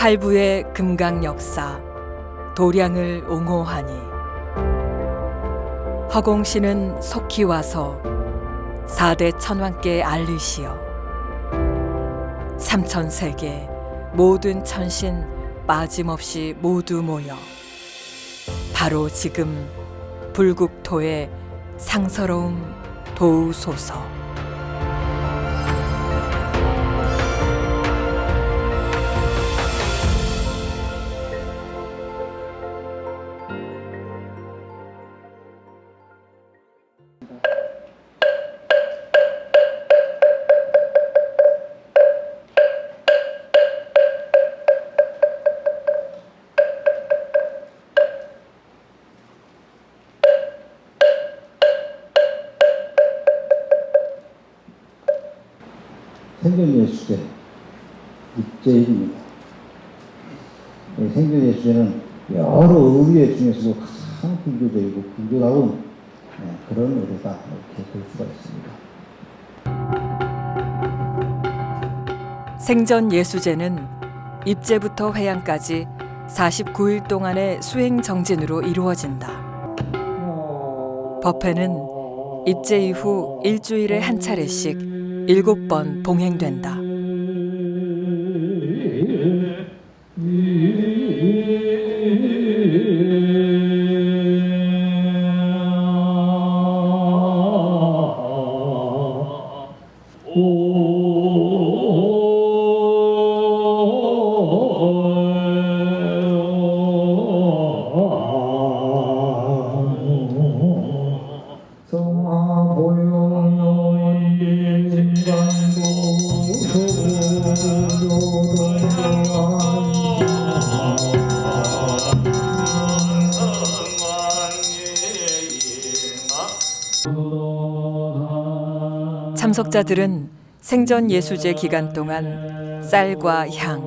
할부의 금강 역사 도량을 옹호하니 허공씨는 속히 와서 4대 천왕께 알리시어 삼천세계 모든 천신 빠짐없이 모두 모여 바로 지금 불국토에 상서로움 도우소서. 생전예수제 입제입니다. 생전예수제는 여러 의례 중에서도 가장 불교적이고 불교다운 그런 의례다 이렇게 볼 수가 있습니다. 생전예수제는 입제부터 회양까지 49일 동안의 수행 정진으로 이루어진다. 법회는 입제 이후 일주일에 한 차례씩 7번 봉행된다. 참석자들은 생전예수제 기간 동안 쌀과 향,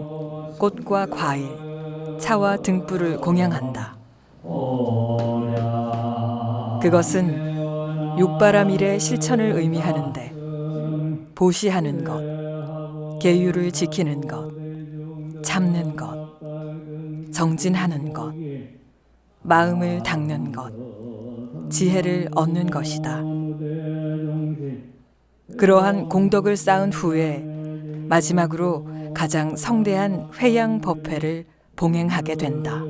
꽃과 과일, 차와 등불을 공양한다. 그것은 육바라밀의 실천을 의미하는데 보시하는 것, 계율을 지키는 것, 참는 것, 정진하는 것, 마음을 닦는 것, 지혜를 얻는 것이다. 그러한 공덕을 쌓은 후에 마지막으로 가장 성대한 회양 법회를 봉행하게 된다.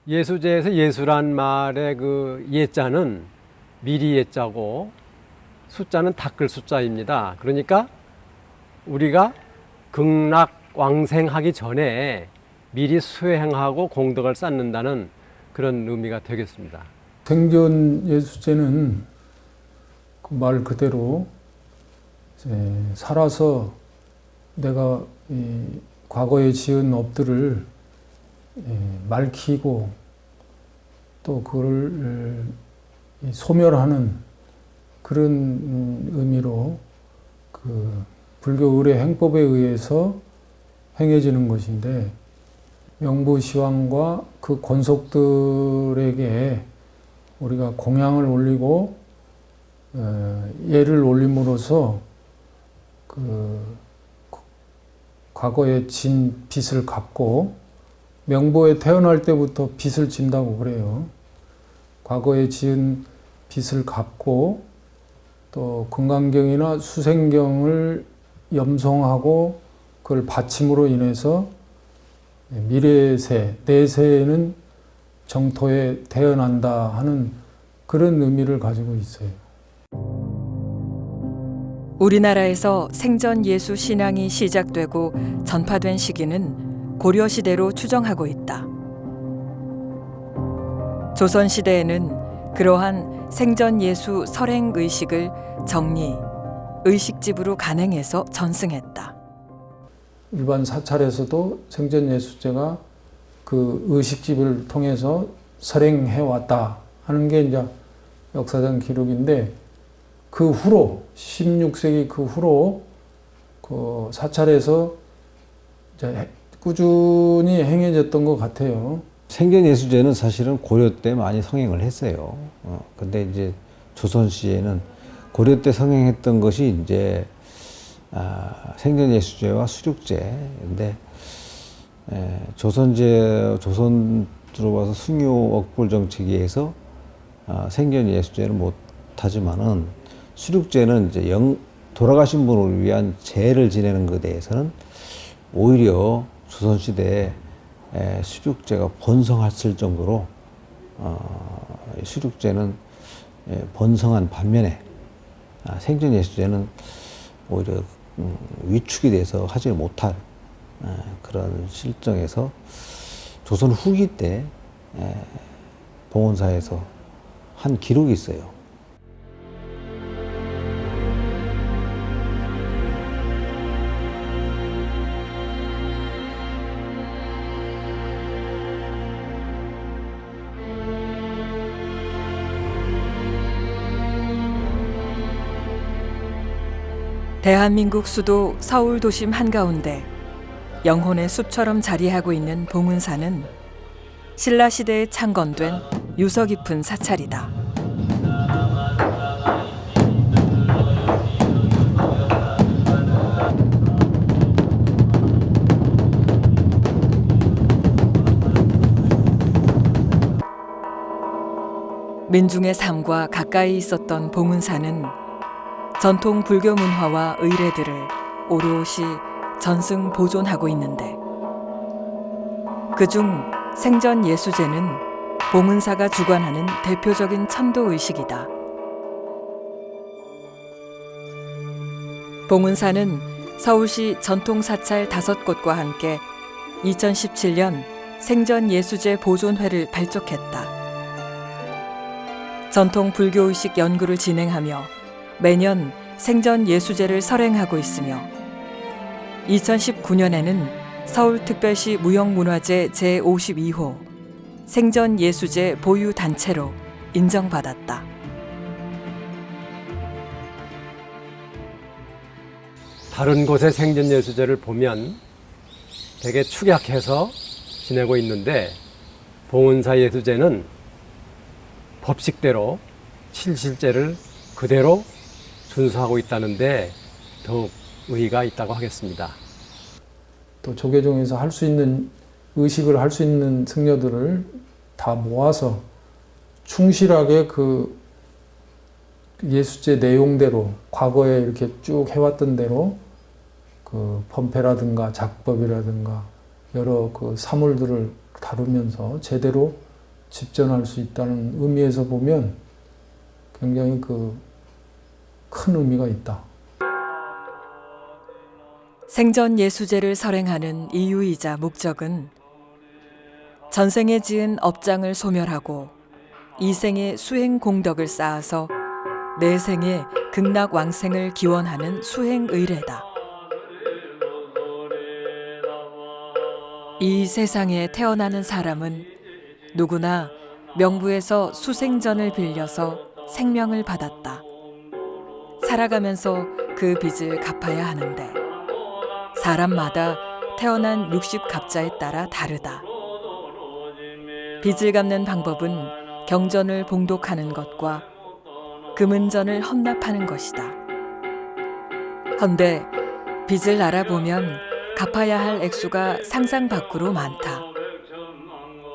예수제에서 예수란 말의 그 예자는 미리 예자고 숫자는 닦을 숫자입니다. 그러니까 우리가 극락왕생하기 전에 미리 수행하고 공덕을 쌓는다는 그런 의미가 되겠습니다. 생전예수제는 그 말 그대로 살아서 내가 과거에 지은 업들을 말키고 또 그걸 소멸하는 그런 의미로 그 불교 의례 행법에 의해서 행해지는 것인데 명부시황과 그 권속들에게 우리가 공양을 올리고 예를 올림으로써 그 과거에 진 빚을 갚고 명보에 태어날 때부터 빚을 진다고 그래요. 과거에 지은 빚을 갚고 또 금강경이나 수생경을 염송하고 그걸 바침으로 인해서 미래세, 내세에는 정토에 태어난다 하는 그런 의미를 가지고 있어요. 우리나라에서 생전예수 신앙이 시작되고 전파된 시기는 고려시대로 추정하고 있다. 조선시대에는 그러한 생전예수 설행의식을 정리, 의식집으로 간행해서 전승했다. 일반 사찰에서도 생전예수제가 그 의식집을 통해서 설행해왔다 하는 게 이제 역사상 기록인데 그 후로 16세기 그 후로 그 사찰에서 이제 꾸준히 행해졌던 것 같아요. 생전예수제는 사실은 고려 때 많이 성행을 했어요. 근데 이제 조선 시에는 고려 때 성행했던 것이 이제 생전예수제와 수륙제인데 조선 들어와서 승유 억불 정책에 의해서 생전예수제는 못하지만은 수륙제는 이제 돌아가신 분을 위한 제를 지내는 것에 대해서는 오히려 조선시대에 수륙제가 번성했을 정도로 수륙제는 번성한 반면에 생전예수제는 오히려 위축이 돼서 하지 못할 그런 실정에서 조선 후기 때 봉원사에서 한 기록이 있어요. 대한민국 수도 서울 도심 한가운데 영혼의 숲처럼 자리하고 있는 봉은사는 신라시대에 창건된 유서 깊은 사찰이다. 민중의 삶과 가까이 있었던 봉은사는 전통 불교 문화와 의례들을 오롯이 전승 보존하고 있는데 그중 생전 예수제는 봉은사가 주관하는 대표적인 천도 의식이다. 봉은사는 서울시 전통 사찰 5곳과 함께 2017년 생전 예수제 보존회를 발족했다. 전통 불교 의식 연구를 진행하며 매년 생전 예수제를 설행하고 있으며 2019년에는 서울특별시 무형문화재 제52호 생전 예수제 보유 단체로 인정받았다. 다른 곳의 생전 예수제를 보면 되게 축약해서 지내고 있는데 봉은사 예수제는 법식대로 칠실제를 그대로 준수하고 있다는데 더욱 의의가 있다고 하겠습니다. 또 조계종에서 할 수 있는 의식을 할 수 있는 승려들을 다 모아서 충실하게 그 예수제 내용대로 과거에 이렇게 쭉 해왔던 대로 그 법회라든가 작법이라든가 여러 그 사물들을 다루면서 제대로 집전할 수 있다는 의미에서 보면 굉장히 큰 의미가 있다. 생전 예수제를 설행하는 이유이자 목적은 전생에 지은 업장을 소멸하고 이생의 수행 공덕을 쌓아서 내생의 극락 왕생을 기원하는 수행 의례다. 이 세상에 태어나는 사람은 누구나 명부에서 수생전을 빌려서 생명을 받았다. 살아가면서 그 빚을 갚아야 하는데 사람마다 태어난 60갑자에 따라 다르다. 빚을 갚는 방법은 경전을 봉독하는 것과 금은전을 헌납하는 것이다. 헌데 빚을 알아보면 갚아야 할 액수가 상상 밖으로 많다.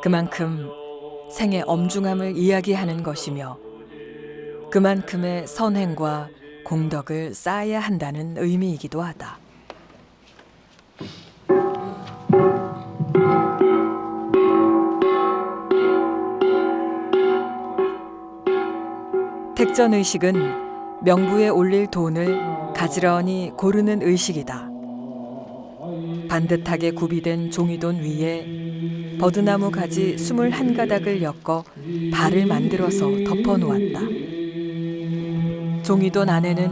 그만큼 생의 엄중함을 이야기하는 것이며 그만큼의 선행과 공덕을 쌓아야 한다는 의미이기도 하다. 택전의식은 명부에 올릴 돈을 가지런히 고르는 의식이다. 반듯하게 구비된 종이돈 위에 버드나무 가지 21가닥을 엮어 발을 만들어서 덮어놓았다. 종이돈 안에는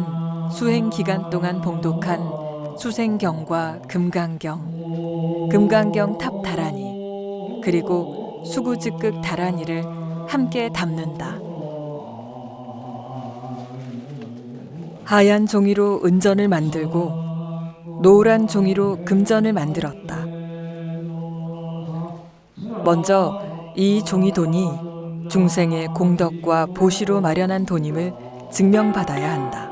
수행 기간 동안 봉독한 수생경과 금강경, 금강경 탑 다라니, 그리고 수구즉극 다라니를 함께 담는다. 하얀 종이로 은전을 만들고 노란 종이로 금전을 만들었다. 먼저 이 종이돈이 중생의 공덕과 보시로 마련한 돈임을 증명받아야 한다.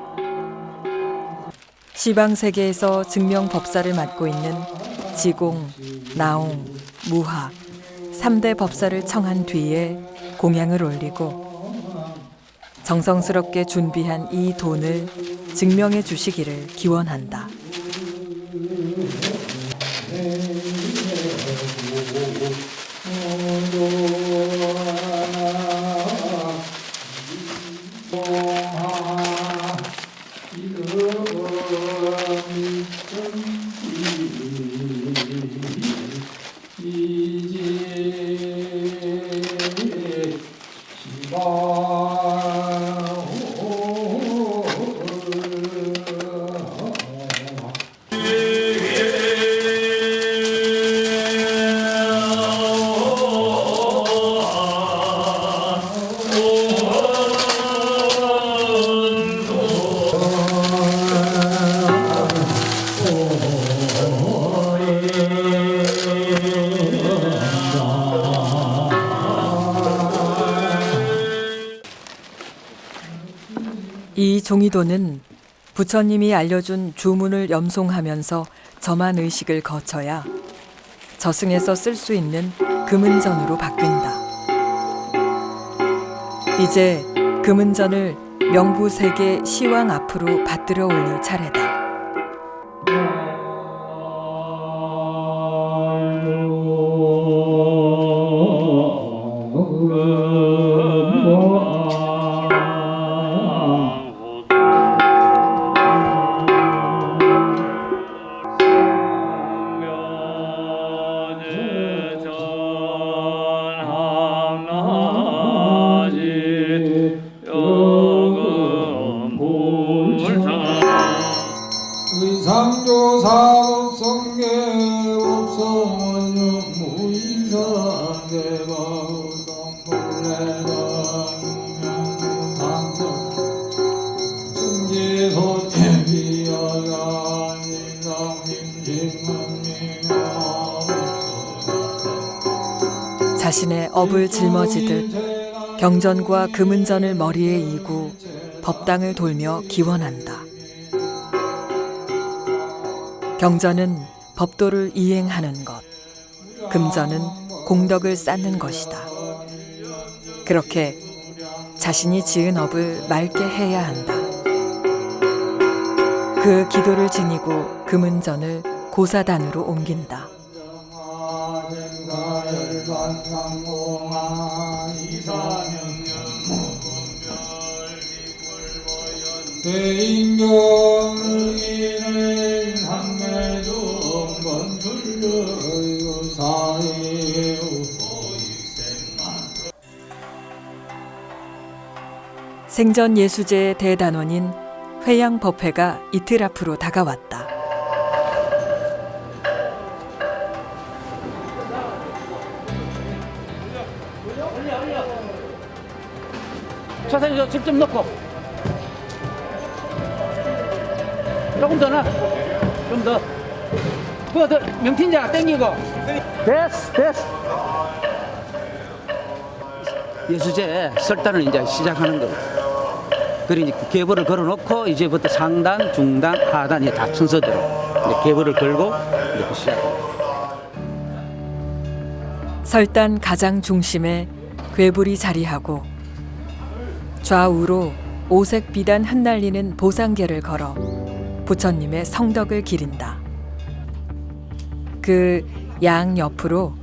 시방 세계에서 증명 법사를 맡고 있는 지공, 나옹, 무하 3대 법사를 청한 뒤에 공양을 올리고 정성스럽게 준비한 이 돈을 증명해 주시기를 기원한다. 이 종이도는 부처님이 알려준 주문을 염송하면서 점한 의식을 거쳐야 저승에서 쓸 수 있는 금은전으로 바뀐다. 이제 금은전을 명부세계 시왕 앞으로 받들어 올릴 차례다. 자신의 업을 짊어지듯 경전과 금은전을 머리에 이고 법당을 돌며 기원한다. 경전은 법도를 이행하는 것, 금전은 공덕을 쌓는 것이다. 그렇게 자신이 지은 업을 맑게 해야 한다. 그 기도를 지니고 금은전을 고사단으로 옮긴다. 생전 예수제의 대단원인 회양법회가 이틀 앞으로 다가왔다. 차선에 저 직접 넣고 조금 더 나, 좀 더. 그거 더 명팀장 땡기고. 됐어. 예수제 설단을 이제 시작하는 거예요. 그러니 계보를 걸어놓고 이제부터 상단, 중단, 하단 이제 다 순서대로 이제 계보를 걸고 이렇게 시작해요. 설단 가장 중심에 괴불이 자리하고 좌우로 오색 비단 흩날리는 보상계를 걸어 부처님의 성덕을 기린다. 그 양옆으로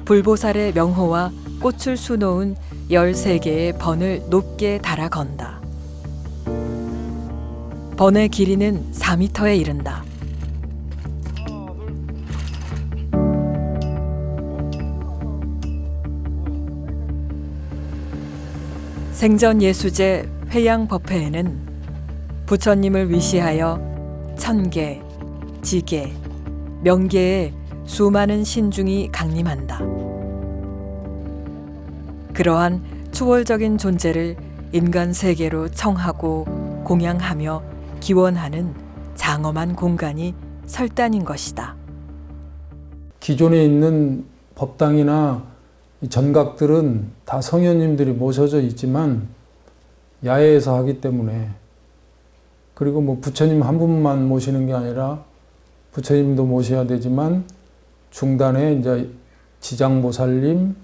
불보살의 명호와 꽃을 수놓은 13개의 번을 높게 달아 건다. 번의 길이는 4m에 이른다. 생전 예수제 회양법회에는 부처님을 위시하여 천계, 지계, 명계의 수많은 신중이 강림한다. 그러한 초월적인 존재를 인간 세계로 청하고 공양하며 기원하는 장엄한 공간이 설단인 것이다. 기존에 있는 법당이나 전각들은 다 성현님들이 모셔져 있지만 야외에서 하기 때문에 그리고 뭐 부처님 한 분만 모시는 게 아니라 부처님도 모셔야 되지만 중단에 이제 지장보살님,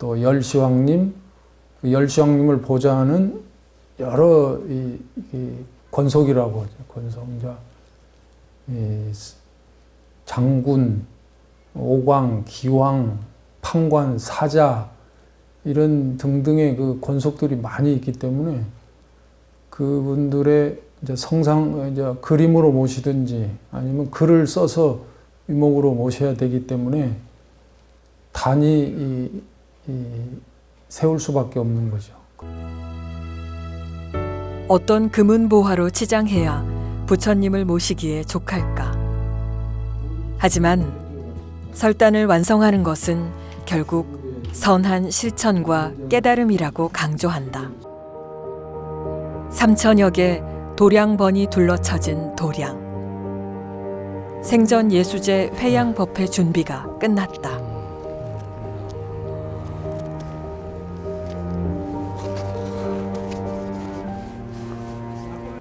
또 열시황님, 그 열시황님을 보좌하는 여러 이 권속이라고 하죠. 권속, 이제 장군, 오광, 기왕, 판관, 사자 이런 등등의 그 권속들이 많이 있기 때문에 그분들의 이제 성상, 이제 그림으로 모시든지 아니면 글을 써서 위목으로 모셔야 되기 때문에 단이 세울 수밖에 없는 거죠. 어떤 금은보화로 치장해야 부처님을 모시기에 족할까? 하지만 설단을 완성하는 것은 결국 선한 실천과 깨달음이라고 강조한다. 3천여 개 도량번이 둘러쳐진 도량. 생전 예수제 회양법회 준비가 끝났다.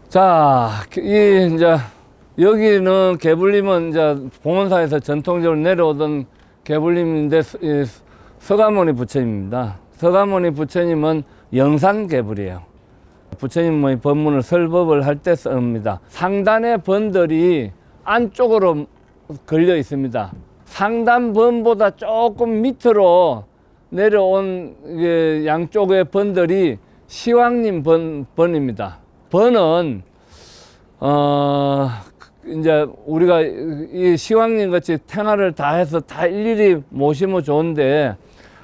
자, 이제 여기는 개불림은 이제 봉원사에서 전통적으로 내려오던 개불림인데 서가모니 부처님입니다. 서가모니 부처님은 영산 개불이에요. 부처님의 법문을 설법을 할 때 씁니다. 상단의 번들이 안쪽으로 걸려 있습니다. 상단 번보다 조금 밑으로 내려온 양쪽의 번들이 시황님 번입니다. 번은 이제 우리가 이 시황님 같이 태나를 다 해서 다 일일이 모시면 좋은데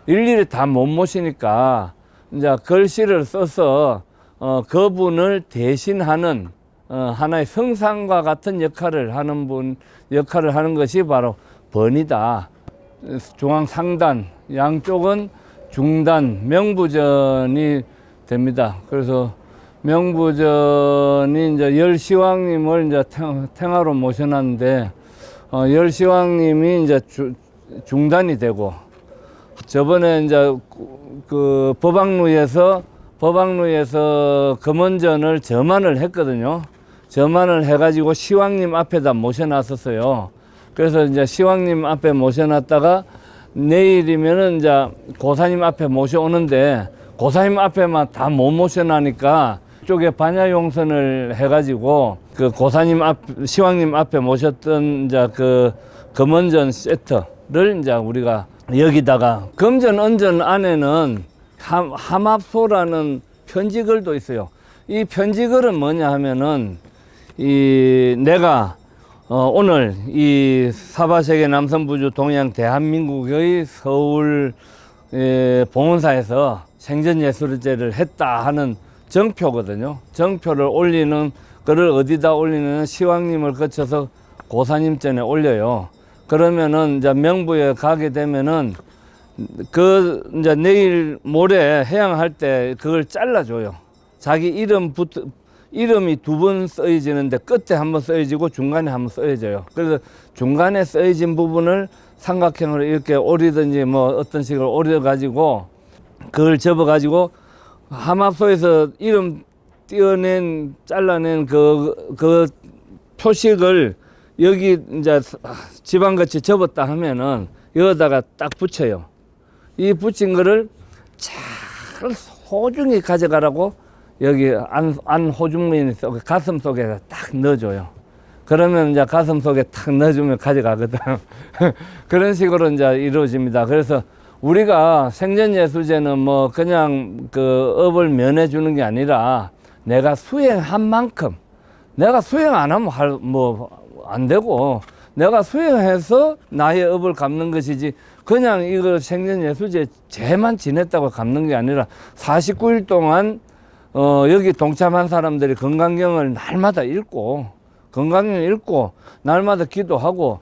일일이 다 못 모시니까 이제 글씨를 써서 그분을 대신하는 하나의 성상과 같은 역할을 하는 것이 바로 번이다. 중앙 상단, 양쪽은 중단, 명부전이 됩니다. 그래서 명부전이 이제 열시황님을 이제 탱하로 모셔놨는데, 열시황님이 이제 중단이 되고, 저번에 이제 그 법왕루에서 금원전을 점안을 했거든요. 점안을 해가지고 시황님 앞에다 모셔놨었어요. 그래서 이제 시황님 앞에 모셔놨다가 내일이면은 이제 고사님 앞에 모셔오는데 고사님 앞에만 다 못 모셔놔니까 쪽에 반야용선을 해가지고 그 고사님 시황님 앞에 모셨던 이제 그 금원전 세트를 이제 우리가 여기다가 금전 언전 안에는 함합소라는 편지글도 있어요. 이 편지글은 뭐냐 하면은 내가 오늘 이 사바세계 남선부주 동양 대한민국의 서울 봉원사에서 생전예술제를 했다 하는 정표거든요. 정표를 올리는 거를 어디다 올리는 시황님을 거쳐서 고사님전에 올려요. 그러면은 이제 명부에 가게 되면은 이제 내일 모레 해양할 때 그걸 잘라줘요. 자기 이름이 두 번 써지는데 끝에 한번 써지고 중간에 한번 써져요. 그래서 중간에 써진 부분을 삼각형으로 이렇게 오리든지 뭐 어떤 식으로 오려가지고 그걸 접어가지고 함합소에서 이름 잘라낸 그 표식을 여기 이제 지방같이 접었다 하면은 여기다가 딱 붙여요. 이 붙인 거를 잘 소중히 가져가라고 여기 안 호중민 속에 가슴 속에 딱 넣어줘요. 그러면 이제 가슴 속에 딱 넣어주면 가져가거든. 그런 식으로 이제 이루어집니다. 그래서 우리가 생전예수제는 뭐 그냥 그 업을 면해주는 게 아니라 내가 수행한 만큼 내가 수행 안 하면 안 되고 내가 수행해서 나의 업을 갚는 것이지 그냥 이거 생전예수제 제만 지냈다고 갚는 게 아니라 49일 동안 여기 동참한 사람들이 건강경을 날마다 읽고 날마다 기도하고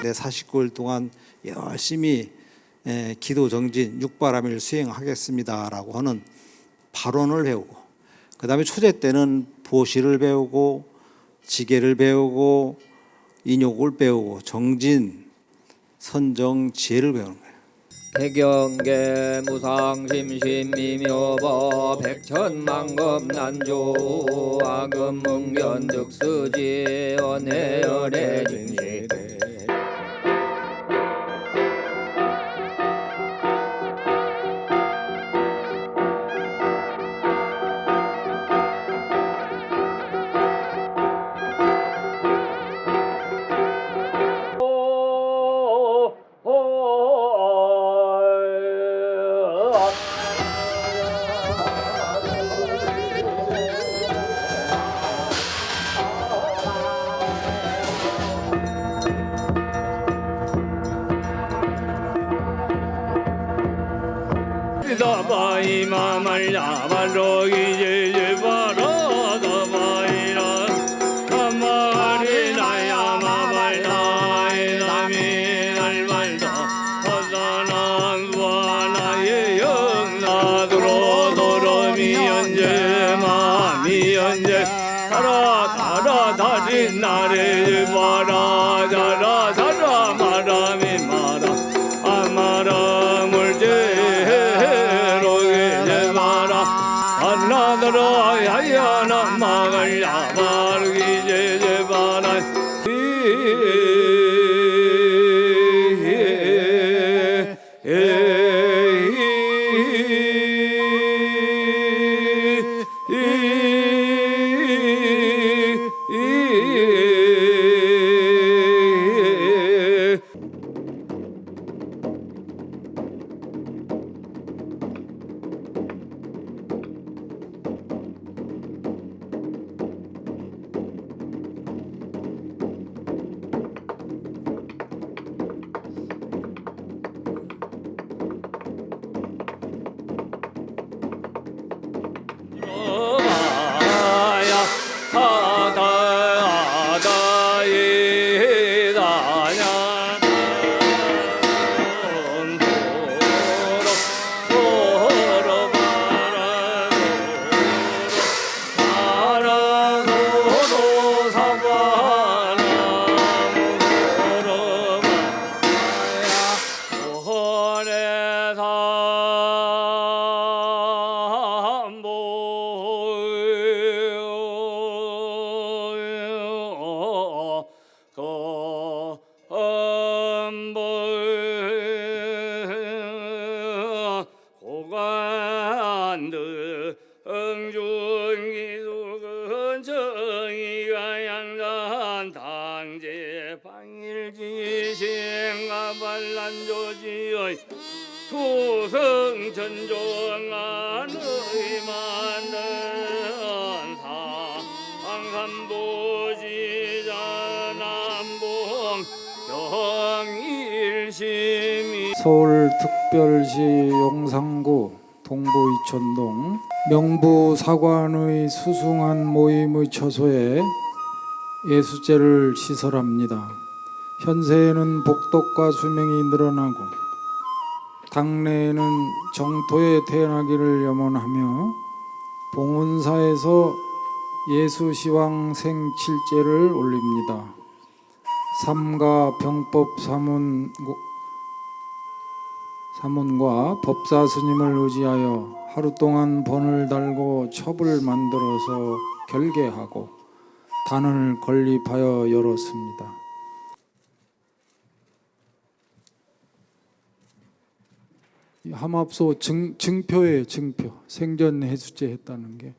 내 49일 동안 열심히 기도 정진 육바람일 수행하겠습니다라고 하는 발언을 배우고, 그 다음에 초제 때는 보시를 배우고 지계를 배우고 인욕을 배우고 정진, 선정, 지혜를 배우는 거예요. 개경계 무상심심미묘법 백천만급난조 아금문견득수지 원해열의 진시대 다바이마말 야발로 이제 바라 다바이라 다마리나 야마발 나이나미 날말다 하사난 와나의 영나도로 도로미연제 마미연제 다라 다린 나를 바라 다라 다라 마라미 마라 아마라 물제 나더러 야야나 막을 야바르기 제제바라 고관들 응준기숙은 정의가 양산 당제 방일지생가 반란조지의 투성천종안의 만든 사항산보지자 남봉 경일심이 서울특별시 용산구 동부 이촌동 명부 사관의 수승한 모임의 처소에 예수제를 시설합니다. 현세에는 복덕과 수명이 늘어나고 당내에는 정토에 태어나기를 염원하며 봉은사에서 예수시왕 생칠제를 올립니다. 삼가 병법 사문과 법사 스님을 의지하여 하루 동안 번을 달고 첩을 만들어서 결계하고 단을 건립하여 열었습니다. 함합소 증표예요. 증표. 생전 해수제 했다는 게.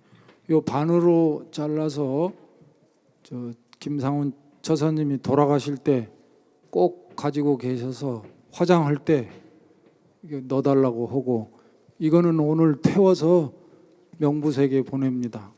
요 반으로 잘라서 저 김상훈 처사님이 돌아가실 때 꼭 가지고 계셔서 화장할 때 이게 넣어달라고 하고, 이거는 오늘 태워서 명부색에 보냅니다.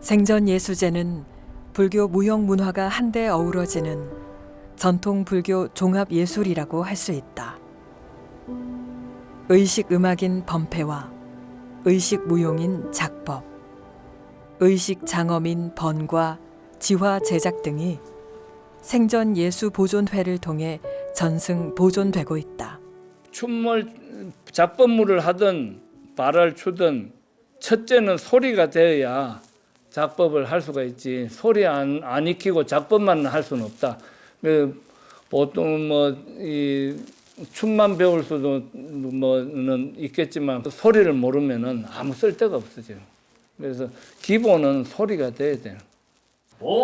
생전 예수제는 불교 무형 문화가 한데 어우러지는 전통 불교 종합 예술이라고 할 수 있다. 의식 음악인 범패와 의식 무용인 작법, 의식 장엄인 번과 지화 제작 등이 생전 예수 보존회를 통해 전승 보존되고 있다. 춤을 작법물을 하든 발을 추든 첫째는 소리가 되어야 작법을 할 수가 있지. 소리 안 익히고 작법만 할 수는 없다. 보통 이 춤만 배울 수도 뭐는 있겠지만 소리를 모르면은 아무 쓸데가 없어져. 그래서 기본은 소리가 돼야 돼. 복정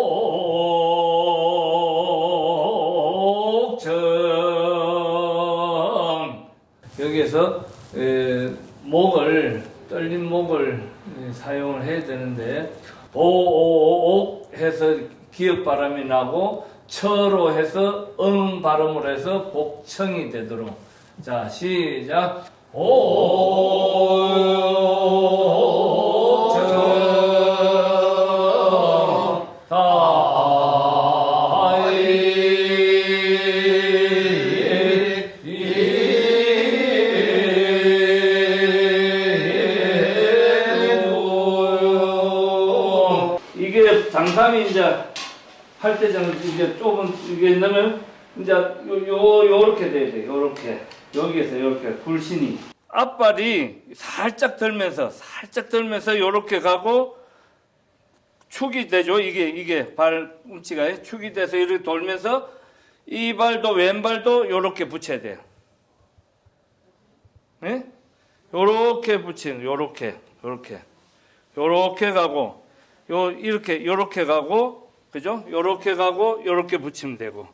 여기에서 목을 떨린 목을 사용을 해야 되는데 복 해서 기역 발음이 나고 처로 해서 발음으로 해서 복청이 되도록. 자, 시작. 장삼이 이제 할 때 저는 이제 조금 이게 넣으면 이제 요렇게 돼야 돼. 요렇게 여기에서 요렇게 굴신이 앞발이 살짝 들면서 요렇게 가고 축이 되죠. 이게 발꿈치가 축이 돼서 이렇게 돌면서 이 발도 왼발도 요렇게 붙여야 돼요. 네? 요렇게 붙이는 요렇게 가고 요렇게 가고, 그죠? 요렇게 가고, 요렇게 붙이면 되고.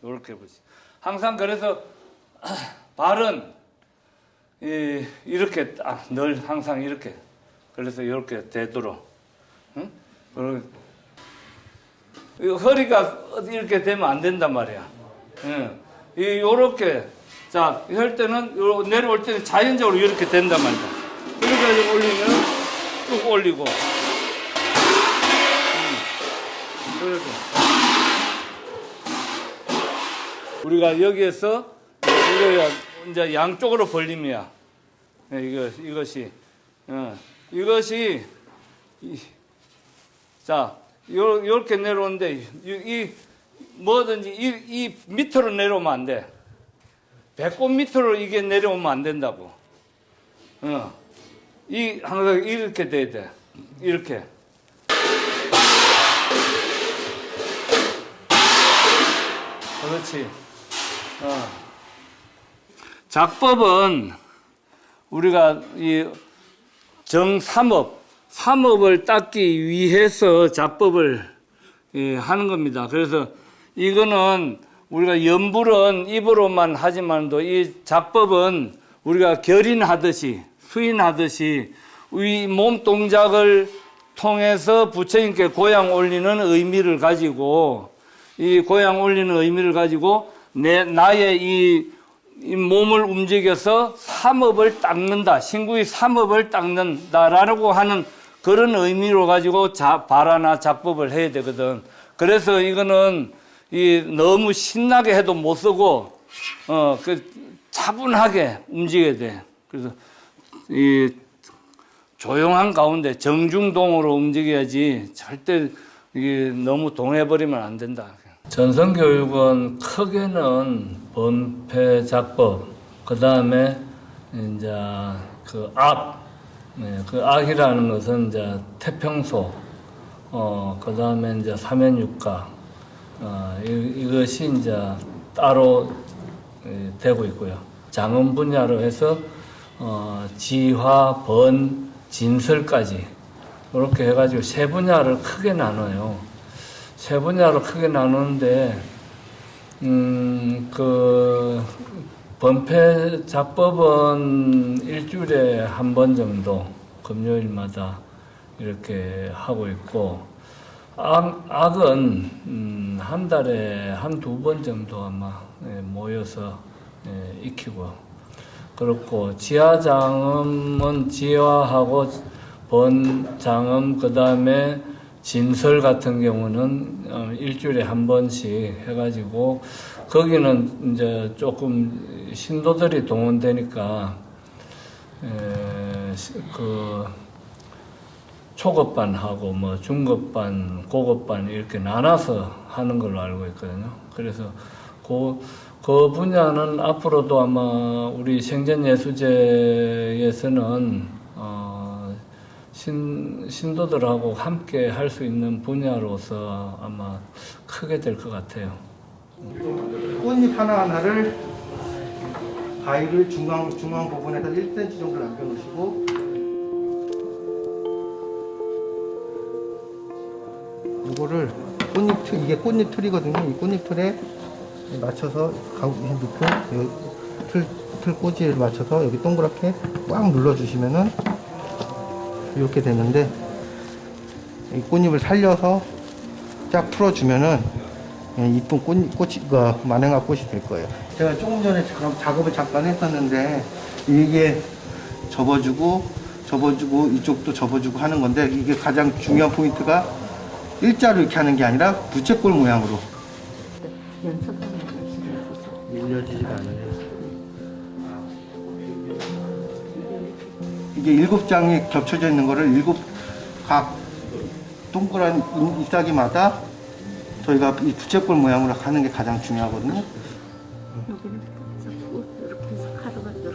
요렇게 붙이. 항상 그래서, 발은, 이렇게 늘 항상 이렇게. 그래서 이렇게 되도록. 응? 허리가 이렇게 되면 안 된단 말이야. 요렇게. 자, 할 때는, 내려올 때는 자연적으로 이렇게 된단 말이야. 이렇게 올리면 쭉 올리고 이렇게 우리가 여기에서 이거 이제 양쪽으로 벌림이야. 이것이 자 요렇게 내려오는데 이 뭐든지 이 밑으로 내려오면 안 돼. 배꼽 밑으로 이게 내려오면 안 된다고. 이 항상 이렇게 돼야 돼. 이렇게. 그렇지. 작법은 우리가 이 삼업을 닦기 위해서 작법을 하는 겁니다. 그래서 이거는 우리가 연불은 입으로만 하지만도 이 작법은 우리가 결인하듯이 수인하듯이 이 몸 동작을 통해서 부처님께 고향 올리는 의미를 가지고 이 고향 올리는 의미를 가지고 나의 이 몸을 움직여서 삼업을 닦는다. 신구의 삼업을 닦는다라고 하는 그런 의미로 가지고 발화나 작법을 해야 되거든. 그래서 이거는 너무 신나게 해도 못 쓰고 차분하게 움직여야 돼. 그래서 이 조용한 가운데 정중동으로 움직여야지 절대 이게 너무 동해버리면 안 된다. 전성교육은 크게는 번패 작법, 그 다음에 이제 그 악이라는 것은 이제 태평소, 그 다음에 이제 사면육가, 이것이 이제 따로 되고 있고요. 장음 분야로 해서 지화, 번, 진설까지 이렇게 해가지고 세 분야를 크게 나눠요. 세 분야로 크게 나누는데, 그, 번패 작법은 일주일에 한 번 정도, 금요일마다 이렇게 하고 있고, 악은, 한 달에 한두 번 정도 아마 모여서 익히고, 그렇고, 지하장음은 지화하고, 번장음, 그 다음에 진설 같은 경우는 일주일에 한 번씩 해가지고 거기는 이제 조금 신도들이 동원되니까 그 초급반하고 뭐 중급반, 고급반 이렇게 나눠서 하는 걸로 알고 있거든요. 그래서 그 분야는 앞으로도 아마 우리 생전예수제에서는 신도들하고 함께 할 수 있는 분야로서 아마 크게 될 것 같아요. 꽃잎 하나하나를 가위를 중앙 부분에다 1cm 정도 남겨놓으시고 이거를 이게 꽃잎 틀이거든요. 이 꽃잎 틀에 맞춰서 가운데 놓고 틀 꼬지를 맞춰서 여기 동그랗게 꽉 눌러주시면은 이렇게 되는데 이 꽃잎을 살려서 쫙 풀어주면은 이쁜 꽃이 만행화 꽃이 될 거예요. 제가 조금 전에 작업을 잠깐 했었는데 이게 접어주고 이쪽도 접어주고 하는 건데 이게 가장 중요한 포인트가 일자로 이렇게 하는 게 아니라 부채꼴 모양으로 밀려지지가 않아요. 이게 7장이 겹쳐져 있는 거를 7각 동그란 잎사귀마다 저희가 이 부채꼴 모양으로 하는 게 가장 중요하거든요. 여기는 이렇게 해서 가루가 이렇게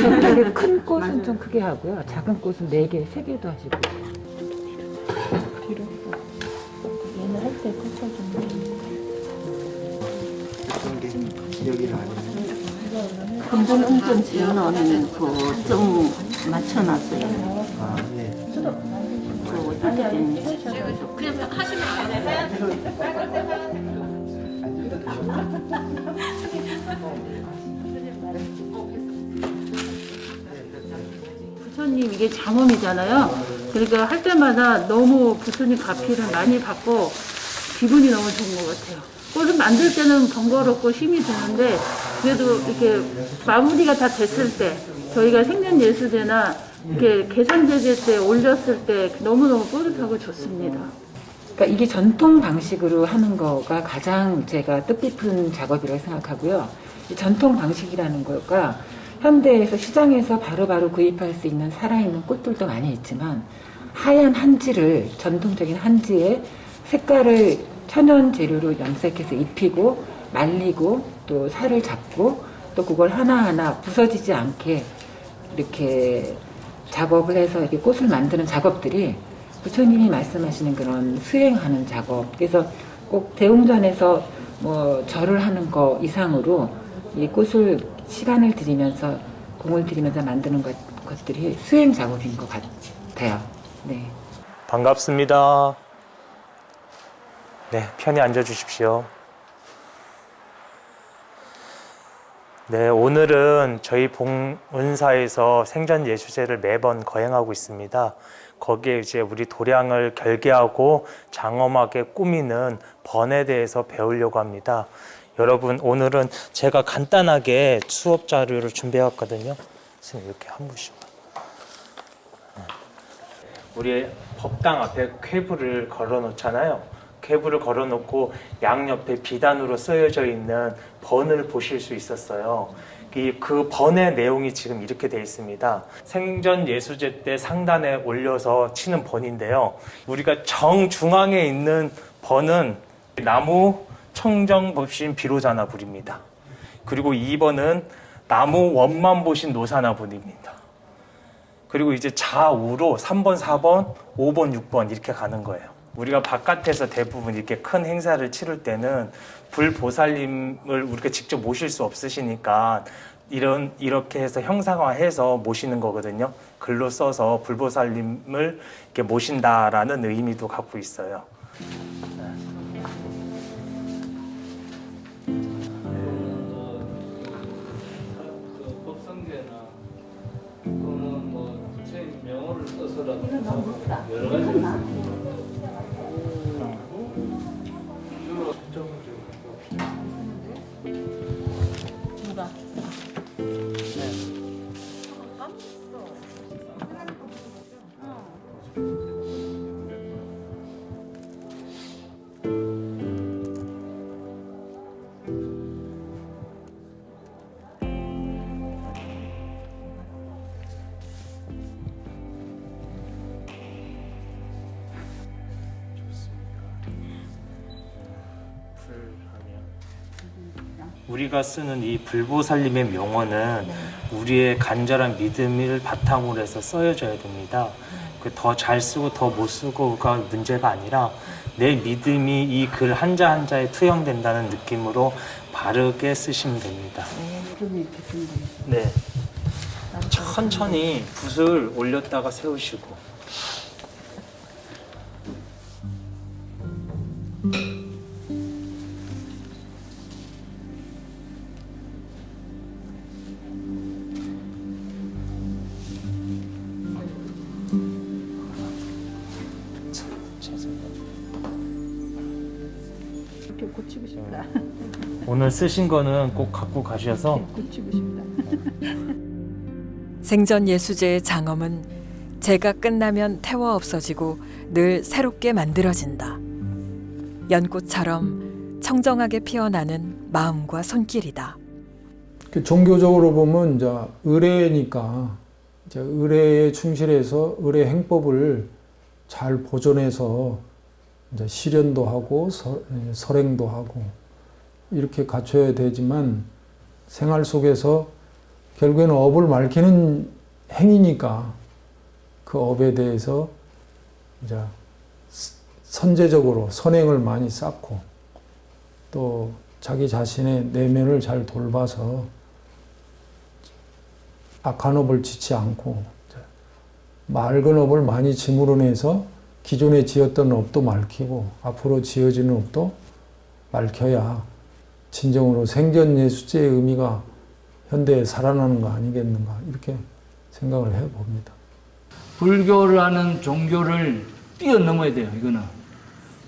살짝 큰 꽃은 좀 크게 하고요. 작은 꽃은 4개, 3개도 하시고. 뒤로. 얘는 할 때 꺾어주는 여기를 안 해요. 금전운전 지원은 그좀 맞춰놨어요. 아, 예. 어떻게 되는지. 그냥 하시면 안 되나요? 부처님 이게 장엄이잖아요. 그러니까 할 때마다 너무 부처님 가피를 많이 받고 기분이 너무 좋은 것 같아요. 꽃을 만들 때는 번거롭고 힘이 드는데 그래도 이렇게 마무리가 다 됐을 때 저희가 생년예수제나 이렇게 계산제제 때 올렸을 때 너무너무 뿌듯하고 좋습니다. 그러니까 이게 전통 방식으로 하는 거가 가장 제가 뜻깊은 작업이라고 생각하고요. 이 전통 방식이라는 거가 현대에서 시장에서 바로바로 구입할 수 있는 살아있는 꽃들도 많이 있지만 하얀 한지를 전통적인 한지에 색깔을 천연 재료로 염색해서 입히고 말리고 또 살을 잡고 또 그걸 하나하나 부서지지 않게 이렇게 작업을 해서 이렇게 꽃을 만드는 작업들이 부처님이 말씀하시는 그런 수행하는 작업. 그래서 꼭 대웅전에서 뭐 절을 하는 거 이상으로 이 꽃을 시간을 들이면서 공을 들이면서 만드는 것들이 수행 작업인 것 같아요. 네. 반갑습니다. 네, 편히 앉아 주십시오. 네, 오늘은 저희 봉은사에서 생전 예수제를 매번 거행하고 있습니다. 거기에 이제 우리 도량을 결계하고 장엄하게 꾸미는 번에 대해서 배우려고 합니다. 여러분, 오늘은 제가 간단하게 수업 자료를 준비해왔거든요. 선생님, 이렇게 한 분씩만. 우리 법당 앞에 쾌부를 걸어 놓잖아요. 쾌부를 걸어 놓고 양옆에 비단으로 쓰여져 있는 번을 보실 수 있었어요. 그 번의 내용이 지금 이렇게 되어 있습니다. 생전 예수제 때 상단에 올려서 치는 번인데요. 우리가 정중앙에 있는 번은 나무 청정 보신 비로자나 불입니다. 그리고 2번은 나무 원만 보신 노사나 불입니다. 그리고 이제 좌우로 3번, 4번, 5번, 6번 이렇게 가는 거예요. 우리가 바깥에서 대부분 이렇게 큰 행사를 치를 때는 불보살님을 우리가 직접 모실 수 없으시니까 이렇게 해서 형상화해서 모시는 거거든요. 글로 써서 불보살님을 이렇게 모신다라는 의미도 갖고 있어요. 법성계나 또는 뭐 부처님 명호를 써서라도 여러 가지. 우리가 쓰는 이 불보살님의 명언은 우리의 간절한 믿음을 바탕으로 해서 써여져야 됩니다. 더 잘 쓰고 더 못 쓰고가 문제가 아니라 내 믿음이 이 글 한자 한자에 투영된다는 느낌으로 바르게 쓰시면 됩니다. 네, 천천히 붓을 올렸다가 세우시고. 이렇게 고치고 싶다. 오늘 쓰신 거는 꼭 갖고 가셔서 고치고 싶다. 생전 예수제의 장엄은 제가 끝나면 태워 없어지고 늘 새롭게 만들어진다. 연꽃처럼 청정하게 피어나는 마음과 손길이다. 종교적으로 보면 이제 의례니까 이제 의례에 충실해서 의례 행법을 잘 보존해서 이제 실현도 하고 설행도 하고 이렇게 갖춰야 되지만 생활 속에서 결국에는 업을 밝히는 행위니까 그 업에 대해서 이제 선제적으로 선행을 많이 쌓고 또 자기 자신의 내면을 잘 돌봐서 악한 업을 짓지 않고 맑은 업을 많이 짐으로내서 기존에 지었던 업도 맑히고 앞으로 지어지는 업도 맑혀야 진정으로 생전 예수제의 의미가 현대에 살아나는 거 아니겠는가 이렇게 생각을 해봅니다. 불교라는 종교를 뛰어넘어야 돼요. 이거는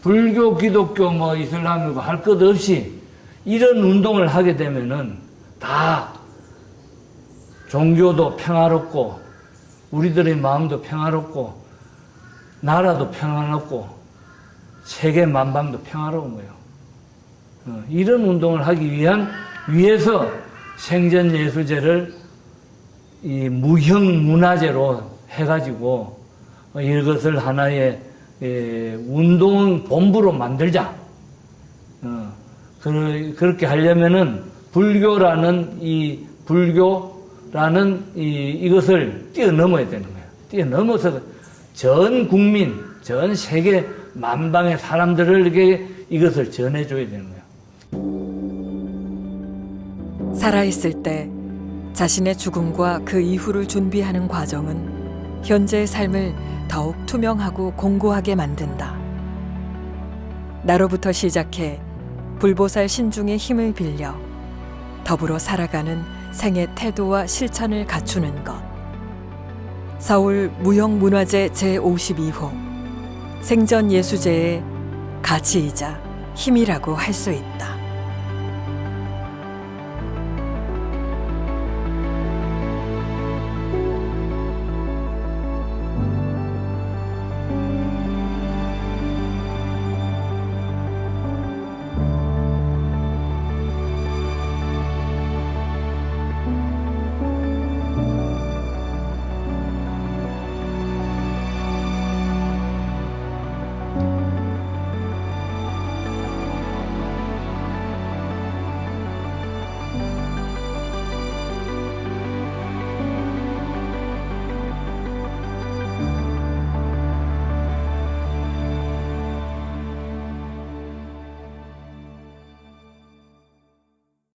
불교, 기독교, 뭐 이슬람이고 할 것 없이 이런 운동을 하게 되면은 다 종교도 평화롭고 우리들의 마음도 평화롭고 나라도 평화롭고 세계 만방도 평화로운 거예요. 이런 운동을 하기 위해서 생전예수제를 이 무형문화제로 해가지고 이것을 하나의 운동 본부로 만들자. 그렇게 하려면은 불교라는 이것을 뛰어넘어야 되는 거예요. 뛰어넘어서 전 국민, 전 세계 만방의 사람들에게 이것을 전해줘야 되는 거예요. 살아있을 때 자신의 죽음과 그 이후를 준비하는 과정은 현재의 삶을 더욱 투명하고 공고하게 만든다. 나로부터 시작해 불보살 신중의 힘을 빌려 더불어 살아가는 생의 태도와 실천을 갖추는 것. 서울 무형문화재 제52호 생전예수제의 가치이자 힘이라고 할 수 있다.